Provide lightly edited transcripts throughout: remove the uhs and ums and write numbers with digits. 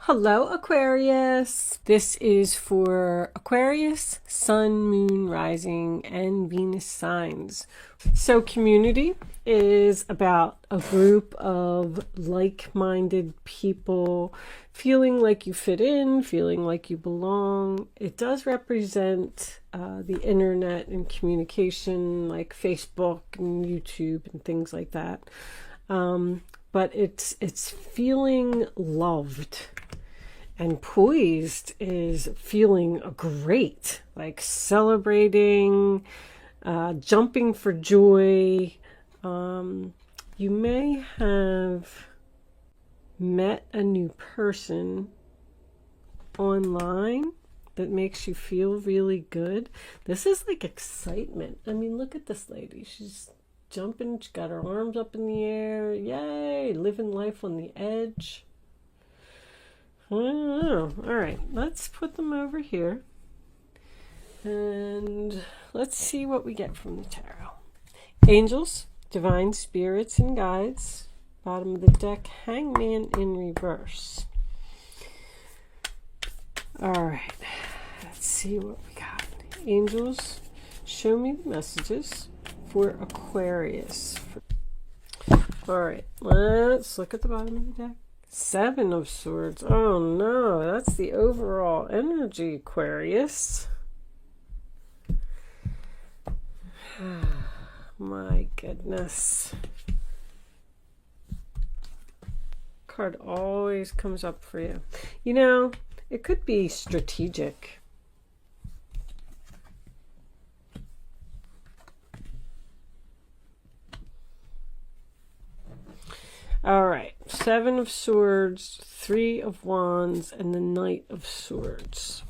Hello, Aquarius. This is for Aquarius, Sun, Moon, Rising, and Venus signs. So community is about a group of like-minded people feeling like you fit in, feeling like you belong. It does represent the internet and communication like Facebook and YouTube and things like that. But it's feeling loved. And poised is feeling great, like celebrating, jumping for joy. You may have met a new person online that makes you feel really good. This is like excitement. I mean, look at this lady. She's jumping, she's got her arms up in the air. Yay, living life on the edge. I don't know. All right, let's put them over here. And let's see what we get from the tarot. Angels, divine spirits and guides. Bottom of the deck, Hangman in reverse. All right, let's see what we got. Angels, show me the messages for Aquarius. All right, let's look at the bottom of the deck. Seven of Swords. Oh no, that's the overall energy, Aquarius. My goodness. Card always comes up for you. You know, it could be strategic. All right, Seven of Swords, Three of Wands, and the Knight of Swords.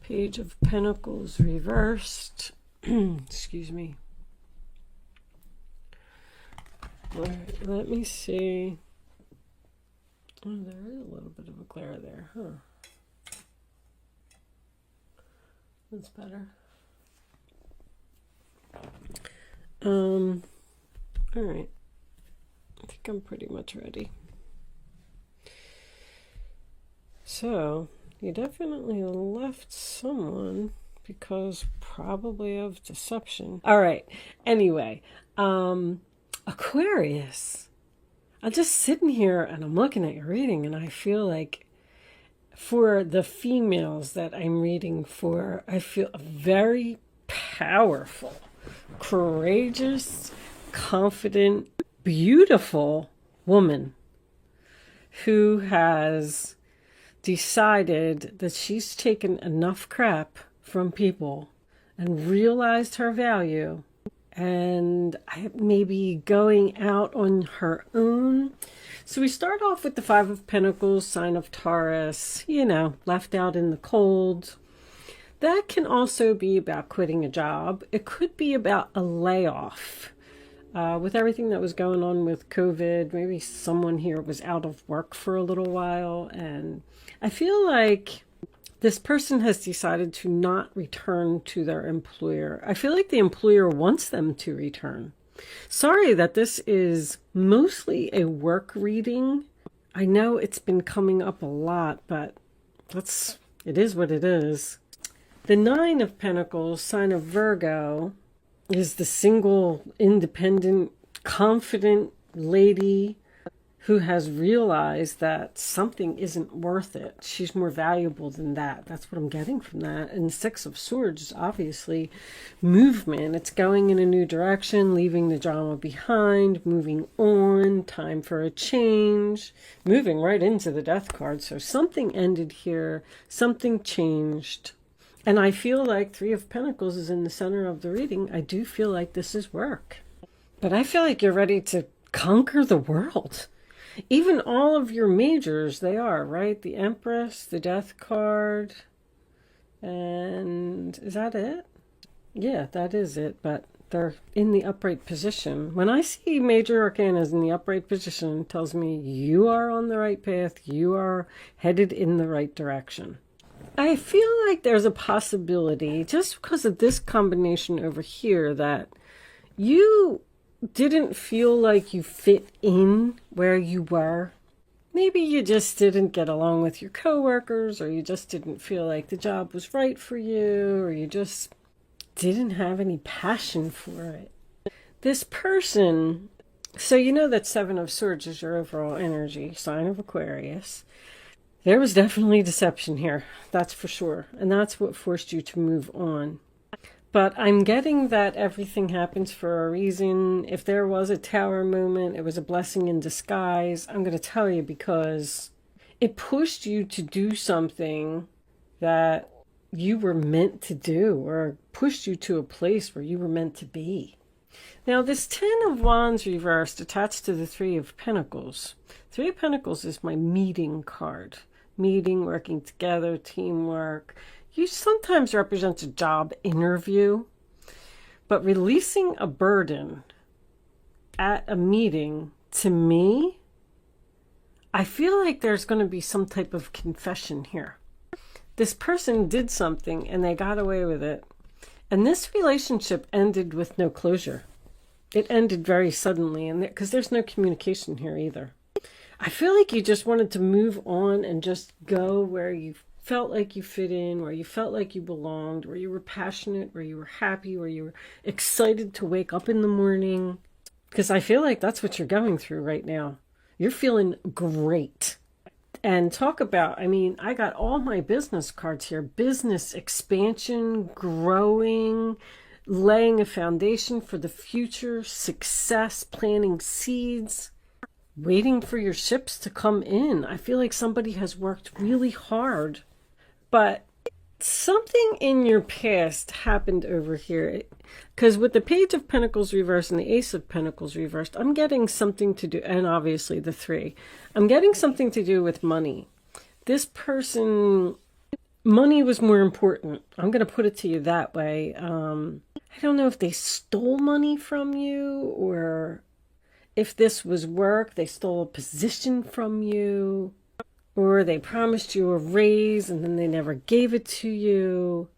Page of Pentacles reversed. Excuse me. All right, let me see. Oh, there is a little bit of a glare there, huh? That's better. All right. I think I'm pretty much ready. So, you definitely left someone because probably of deception. All right. Anyway, Aquarius. I'm just sitting here and I'm looking at your reading and I feel like for the females that I'm reading for, I feel very powerful, courageous, confident, beautiful woman who has decided that she's taken enough crap from people and realized her value and maybe going out on her own. So we start off with the Five of Pentacles, sign of Taurus, you know, left out in the cold. That can also be about quitting a job. It could be about a layoff. With everything that was going on with COVID, maybe someone here was out of work for a little while. And I feel like this person has decided to not return to their employer. I feel like the employer wants them to return. Sorry that this is mostly a work reading. I know it's been coming up a lot, but it is what it is. The Nine of Pentacles, sign of Virgo, is the single, independent, confident lady who has realized that something isn't worth it. She's more valuable than that. That's what I'm getting from that. And the Six of Swords is obviously movement. It's going in a new direction, leaving the drama behind, moving on, time for a change, moving right into the Death card. So something ended here, something changed. And I feel like Three of Pentacles is in the center of the reading. I do feel like this is work. But I feel like you're ready to conquer the world. Even all of your majors, they are, right? The Empress, the Death card. And is that it? Yeah, that is it. But they're in the upright position. When I see major arcanas in the upright position, it tells me you are on the right path. You are headed in the right direction. I feel like there's a possibility, just because of this combination over here, that you didn't feel like you fit in where you were. Maybe you just didn't get along with your coworkers, or you just didn't feel like the job was right for you, or you just didn't have any passion for it. This person, so you know that Seven of Swords is your overall energy, sign of Aquarius. There was definitely deception here, that's for sure. And that's what forced you to move on. But I'm getting that everything happens for a reason. If there was a tower moment, it was a blessing in disguise. I'm going to tell you, because it pushed you to do something that you were meant to do, or pushed you to a place where you were meant to be. Now, this Ten of Wands reversed attached to the Three of Pentacles. Three of Pentacles is my meeting card. Meeting, working together, teamwork. You sometimes represent a job interview, but releasing a burden at a meeting, to me, I feel like there's going to be some type of confession here. This person did something and they got away with it. And this relationship ended with no closure. It ended very suddenly, and because there's no communication here either. I feel like you just wanted to move on and just go where you felt like you fit in, where you felt like you belonged, where you were passionate, where you were happy, where you were excited to wake up in the morning. Because I feel like that's what you're going through right now. You're feeling great. And talk about, I mean, I got all my business cards here. Business expansion, growing, laying a foundation for the future, success, planting seeds, waiting for your ships to come in. I feel like somebody has worked really hard, but something in your past happened over here. Because with the Page of Pentacles reversed and the Ace of Pentacles reversed, I'm getting something to do, and obviously the Three, I'm getting something to do with money. This person, money was more important. I'm going to put it to you that way. I don't know if they stole money from you, or if this was work, they stole a position from you, or they promised you a raise and then they never gave it to you.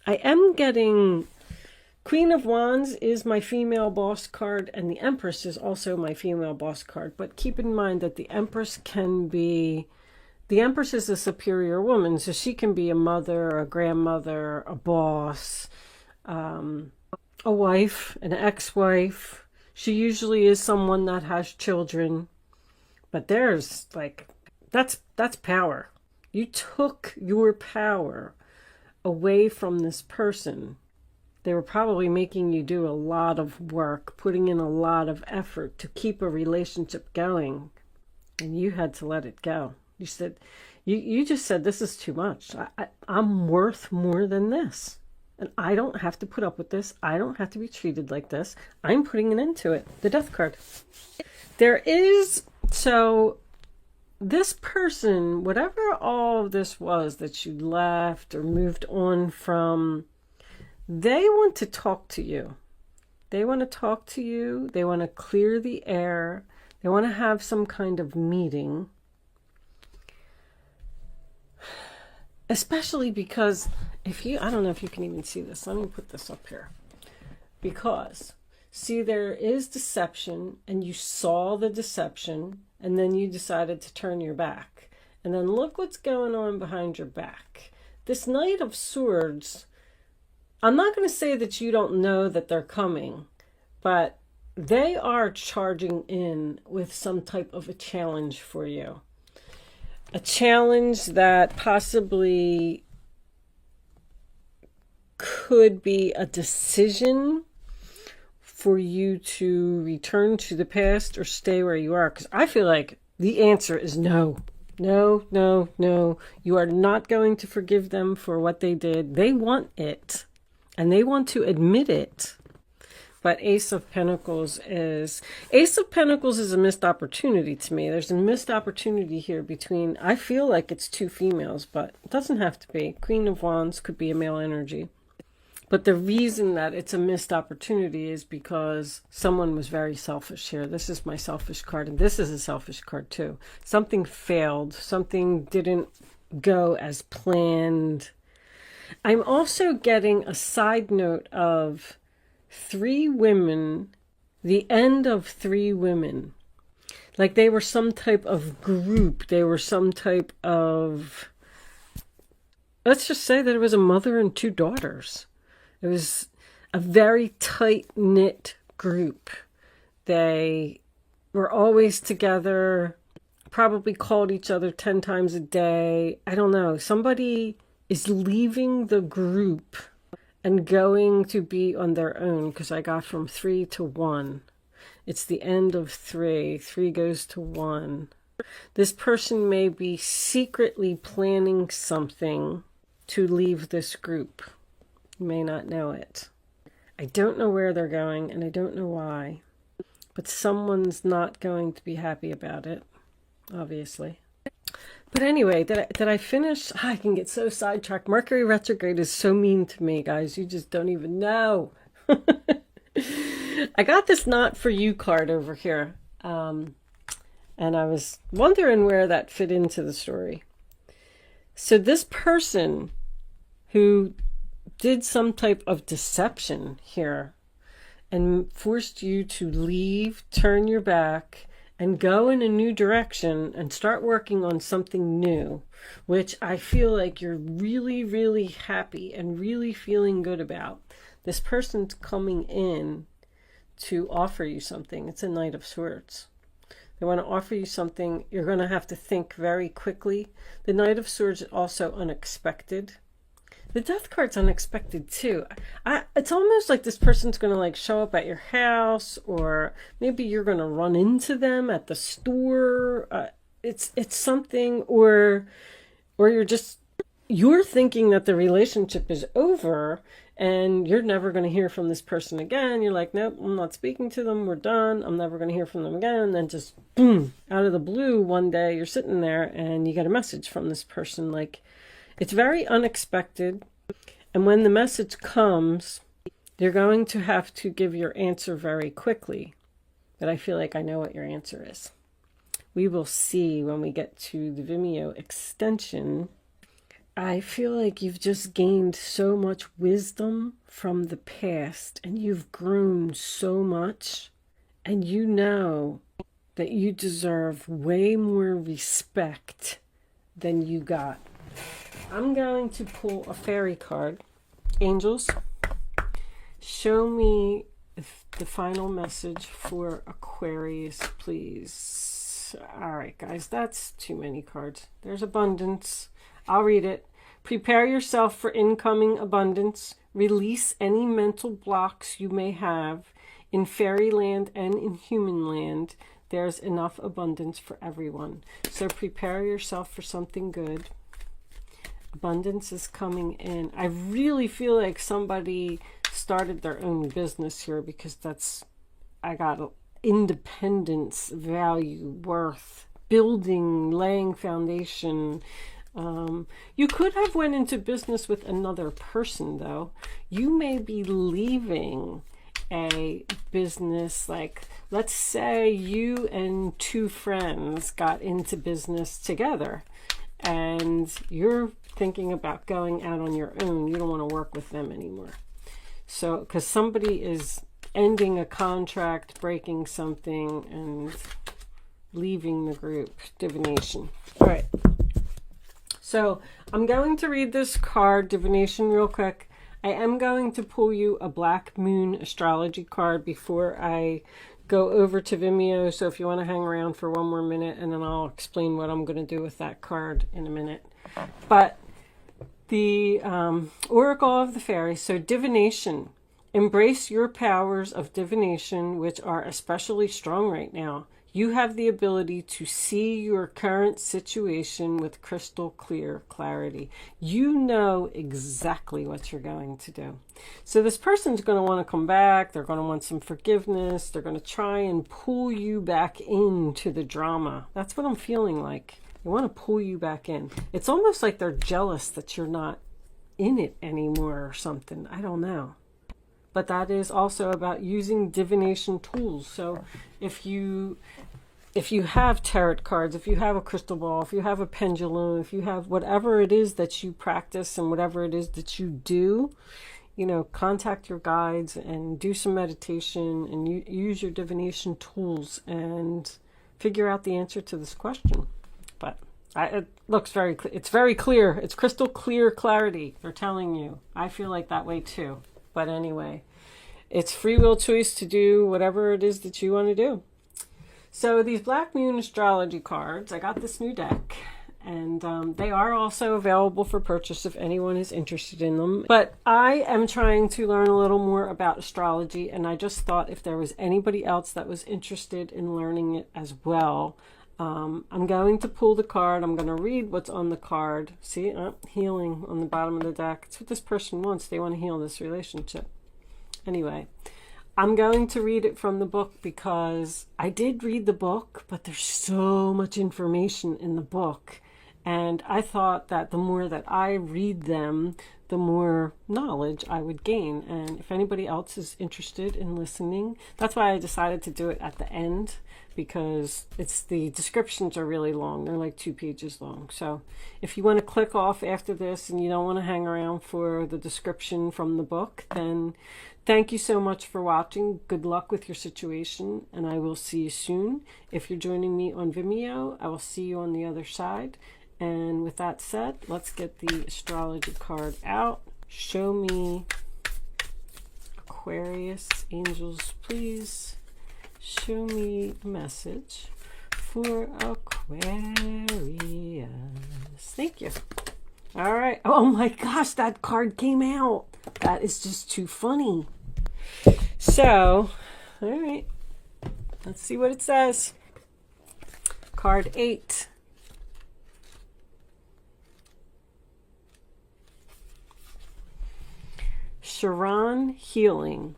I am getting Queen of Wands is my female boss card, and the Empress is also my female boss card. But keep in mind that the Empress is a superior woman, so she can be a mother, a grandmother, a boss, a wife, an ex-wife. She usually is someone that has children. But there's like, that's power. You took your power away from this person. They were probably making you do a lot of work, putting in a lot of effort to keep a relationship going. And you had to let it go. You said, you just said, this is too much. I'm worth more than this. And I don't have to put up with this. I don't have to be treated like this. I'm putting an end to it. The Death card. So this person, whatever all of this was that you left or moved on from, they want to talk to you. They want to talk to you. They want to clear the air. They want to have some kind of meeting. Especially because I don't know if you can even see this. Let me put this up here. Because, see, there is deception, and you saw the deception, and then you decided to turn your back. And then look what's going on behind your back. This Knight of Swords, I'm not going to say that you don't know that they're coming, but they are charging in with some type of a challenge for you. A challenge that possibly could be a decision for you to return to the past or stay where you are. Because I feel like the answer is no. No, no, no. You are not going to forgive them for what they did. They want it. And they want to admit it. But Ace of Pentacles is a missed opportunity to me. There's a missed opportunity here between, I feel like it's two females, but it doesn't have to be. Queen of Wands could be a male energy. But the reason that it's a missed opportunity is because someone was very selfish here. This is my selfish card, and this is a selfish card too. Something failed. Something didn't go as planned. I'm also getting a side note of 3 women, the end of 3 women. Like they were some type of group. They were some type of, let's just say that it was a mother and two daughters. It was a very tight-knit group. They were always together, probably called each other 10 times a day. I don't know. Somebody is leaving the group and going to be on their own, because I got from 3 to 1. It's the end of 3. 3 goes to 1. This person may be secretly planning something to leave this group. You may not know it. I don't know where they're going, and I don't know why. But someone's not going to be happy about it, obviously. But anyway, did I finish? I can get so sidetracked. Mercury retrograde is so mean to me, guys. You just don't even know. I got this Not For You card over here. And I was wondering where that fit into the story. So this person who did some type of deception here and forced you to leave, turn your back, and go in a new direction and start working on something new, which I feel like you're really, really happy and really feeling good about. This person's coming in to offer you something. It's a Knight of Swords. They want to offer you something. You're going to have to think very quickly. The Knight of Swords is also unexpected. The Death card's unexpected too. It's almost like this person's going to like show up at your house, or maybe you're going to run into them at the store. It's something, or you're thinking that the relationship is over and you're never going to hear from this person again. You're like, nope, I'm not speaking to them. We're done. I'm never going to hear from them again. And then just boom, out of the blue, one day you're sitting there and you get a message from this person. Like, it's very unexpected. And when the message comes, you're going to have to give your answer very quickly. But I feel like I know what your answer is. We will see when we get to the Vimeo extension. I feel like you've just gained so much wisdom from the past, and you've grown so much, and you know that you deserve way more respect than you got. I'm going to pull a fairy card. Angels, show me the final message for Aquarius, please. All right, guys, that's too many cards. There's abundance. I'll read it. Prepare yourself for incoming abundance. Release any mental blocks you may have. In fairyland and in human land, there's enough abundance for everyone. So prepare yourself for something good. Abundance is coming in. I really feel like somebody started their own business here, because I got independence, value, worth, building, laying foundation. You could have went into business with another person, though. You may be leaving a business, like, let's say you and two friends got into business together, and you're thinking about going out on your own. You don't want to work with them anymore. So, because somebody is ending a contract, breaking something, and leaving the group. Divination. All right. So, I'm going to read this card, Divination, real quick. I am going to pull you a Black Moon astrology card before I go over to Vimeo. So if you want to hang around for one more minute, and then I'll explain what I'm going to do with that card in a minute. But the Oracle of the Fairies. So divination. Embrace your powers of divination, which are especially strong right now. You have the ability to see your current situation with crystal clear clarity. You know exactly what you're going to do. So this person's going to want to come back. They're going to want some forgiveness. They're going to try and pull you back into the drama. That's what I'm feeling like. They want to pull you back in. It's almost like they're jealous that you're not in it anymore or something. I don't know. But that is also about using divination tools. So if you have tarot cards, if you have a crystal ball, if you have a pendulum, if you have whatever it is that you practice and whatever it is that you do, you know, contact your guides and do some meditation and use your divination tools and figure out the answer to this question. But it looks it's very clear. It's crystal clear clarity. They're telling you. I feel like that way too. But anyway, it's free will choice to do whatever it is that you want to do. So these Black Moon astrology cards, I got this new deck, and they are also available for purchase if anyone is interested in them. But I am trying to learn a little more about astrology, and I just thought if there was anybody else that was interested in learning it as well, I'm going to pull the card. I'm going to read what's on the card. See, healing on the bottom of the deck. It's what this person wants. They want to heal this relationship. Anyway, I'm going to read it from the book because I did read the book, but there's so much information in the book. And I thought that the more that I read them, the more knowledge I would gain. And if anybody else is interested in listening, that's why I decided to do it at the end, because the descriptions are really long. They're like 2 pages long. So if you want to click off after this and you don't want to hang around for the description from the book, then thank you so much for watching. Good luck with your situation, and I will see you soon. If you're joining me on Vimeo, I will see you on the other side. And with that said, let's get the astrology card out. Show me, Aquarius, angels, please. Show me a message for Aquarius. Thank you. All right. Oh my gosh, that card came out. That is just too funny. So, all right. Let's see what it says. Card 8. Chiron, healing.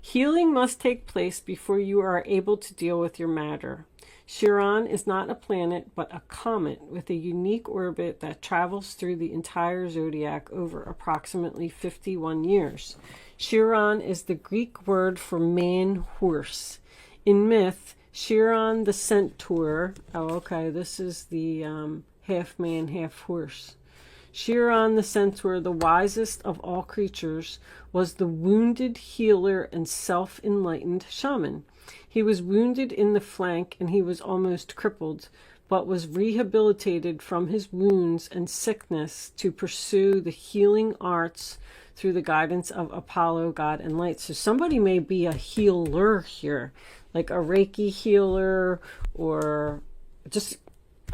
Healing must take place before you are able to deal with your matter. Chiron is not a planet, but a comet with a unique orbit that travels through the entire zodiac over approximately 51 years. Chiron is the Greek word for man-horse. In myth, Chiron the centaur, this is the half man, half horse. Chiron the centaur, the wisest of all creatures, was the wounded healer and self-enlightened shaman. He was wounded in the flank and he was almost crippled, but was rehabilitated from his wounds and sickness to pursue the healing arts through the guidance of Apollo, God, and light. So somebody may be a healer here, like a Reiki healer or just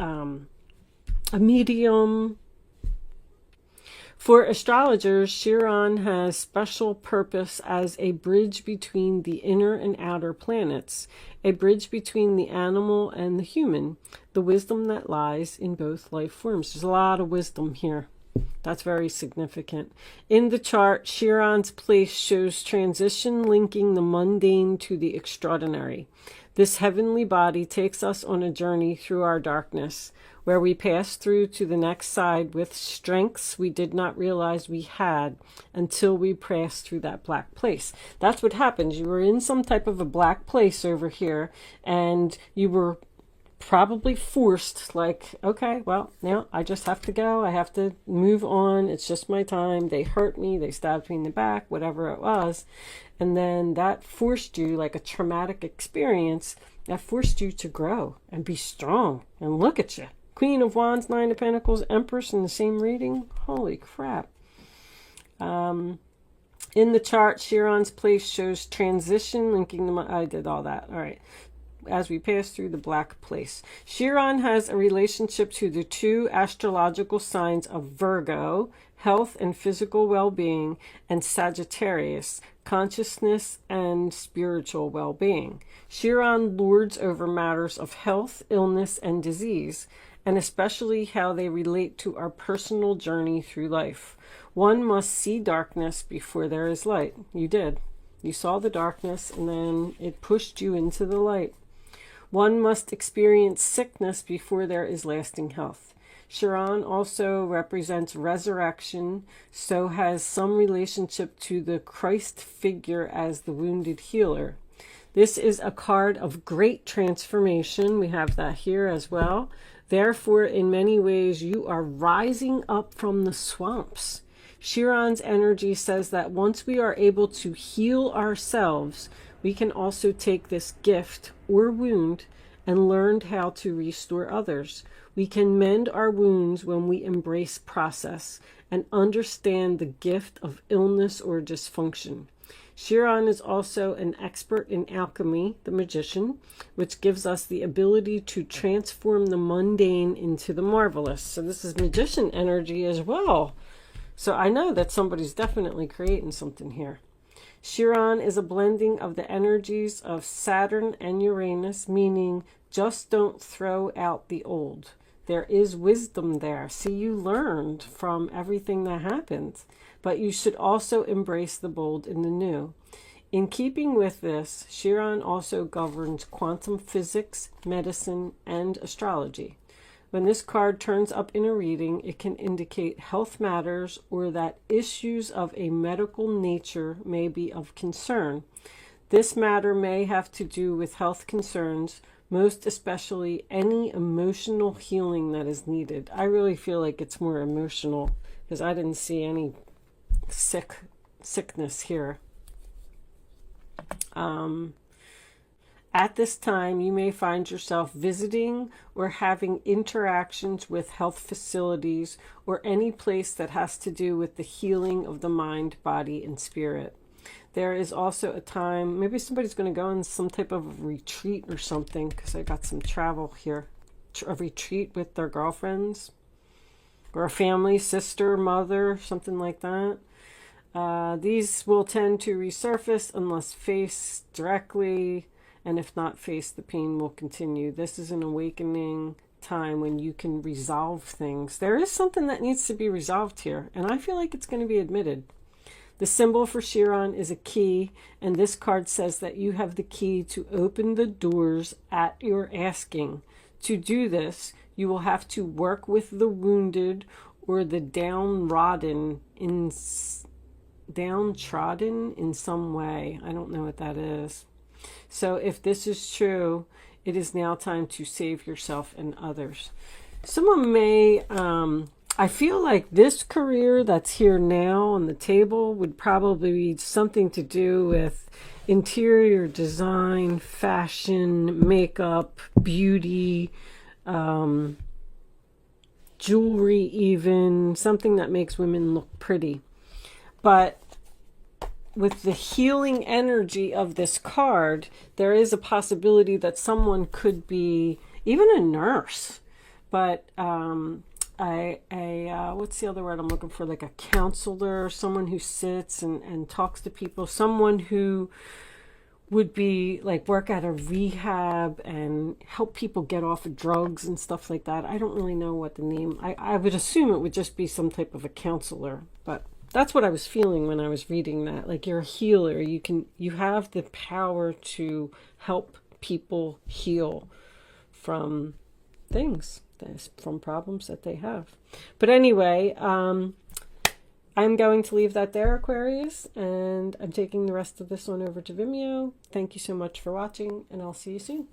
a medium. For astrologers, Chiron has special purpose as a bridge between the inner and outer planets, a bridge between the animal and the human, the wisdom that lies in both life forms. There's a lot of wisdom here. That's very significant. In the chart, Chiron's place shows transition linking the mundane to the extraordinary. This heavenly body takes us on a journey through our darkness, where we pass through to the next side with strengths we did not realize we had until we passed through that black place. That's what happens. You were in some type of a black place over here, and you were probably forced, like, okay, well, now I just have to go. I have to move on. It's just my time. They hurt me. They stabbed me in the back, whatever it was. And then that forced you, like a traumatic experience, that forced you to grow and be strong. And look at you. Queen of Wands, Nine of Pentacles, Empress in the same reading. Holy crap. In the chart, Chiron's place shows transition, linking them. I did all that. All right. As we pass through the black place. Chiron has a relationship to the 2 astrological signs of Virgo, health and physical well-being, and Sagittarius, consciousness and spiritual well-being. Chiron lords over matters of health, illness, and disease, and especially how they relate to our personal journey through life. One must see darkness before there is light. You did. You saw the darkness, and then it pushed you into the light. One must experience sickness before there is lasting health. Chiron also represents resurrection, so has some relationship to the Christ figure as the wounded healer. This is a card of great transformation. We have that here as well. Therefore, in many ways, you are rising up from the swamps. Chiron's energy says that once we are able to heal ourselves, we can also take this gift or wound and learned how to restore others. We can mend our wounds when we embrace process and understand the gift of illness or dysfunction. Chiron is also an expert in alchemy, the magician, which gives us the ability to transform the mundane into the marvelous. So this is magician energy as well. So I know that somebody's definitely creating something here. Chiron is a blending of the energies of Saturn and Uranus, meaning just don't throw out the old. There is wisdom there. See, you learned from everything that happened, but you should also embrace the bold in the new. In keeping with this, Chiron also governs quantum physics, medicine, and astrology. When this card turns up in a reading, it can indicate health matters or that issues of a medical nature may be of concern. This matter may have to do with health concerns, most especially any emotional healing that is needed. I really feel like it's more emotional because I didn't see any sickness here. At this time, you may find yourself visiting or having interactions with health facilities or any place that has to do with the healing of the mind, body, and spirit. There is also a time, maybe somebody's going to go on some type of retreat or something, because I got some travel here. A retreat with their girlfriends or a family, sister, mother, something like that. These will tend to resurface unless faced directly, and if not faced, the pain will continue. This is an awakening time when you can resolve things. There is something that needs to be resolved here, and I feel like it's going to be admitted. The symbol for Chiron is a key, and this card says that you have the key to open the doors at your asking. To do this, you will have to work with the wounded or the downtrodden in some way. I don't know what that is. So if this is true, it is now time to save yourself and others. Someone may, I feel like this career that's here now on the table would probably be something to do with interior design, fashion, makeup, beauty, jewelry even, something that makes women look pretty. But with the healing energy of this card, there is a possibility that someone could be even a nurse, but what's the other word I'm looking for? Like a counselor, someone who sits and talks to people, someone who would be like work at a rehab and help people get off of drugs and stuff like that. I don't really know what the name, I would assume it would just be some type of a counselor, but that's what I was feeling when I was reading that. Like you're a healer. You have the power to help people heal from things, from problems that they have. But anyway, I'm going to leave that there, Aquarius, and I'm taking the rest of this one over to Vimeo. Thank you so much for watching, and I'll see you soon.